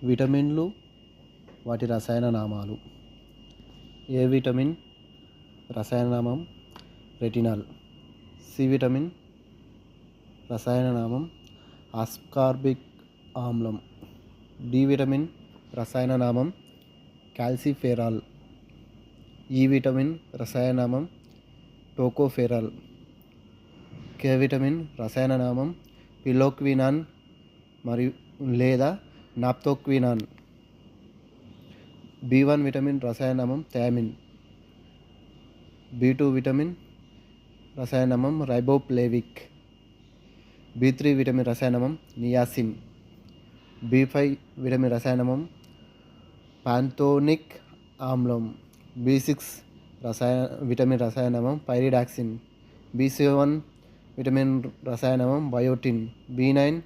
విటమిన్లు వాటి రసాయన నామాలు. ఏ విటమిన్ రసాయన నామం రెటినాల్. సి విటమిన్ రసాయన నామం ఆస్కార్బిక్ ఆమ్లం. డి విటమిన్ రసాయన నామం కాల్సిఫెరాల్. ఈ విటమిన్ రసాయన నామం టోకోఫెరాల్. కే విటమిన్ రసాయన నామం పిలోక్వినాన్ మరియు లేదా నాప్తోక్వినాన్. బి1 విటమిన్ రసాయన నామం థయామిన్. బి2 విటమిన్ రసాయన నామం రైబోప్లేవిక్. బి3 విటమిన్ రసాయన నామం నియాసిన్. బి5 విటమిన్ రసాయన నామం పాంథోనిక్ ఆమ్లం. బి6 విటమిన్ రసాయన నామం పైరిడాక్సిన్. బి7 విటమిన్ రసాయన నామం బయోటిన్. బి9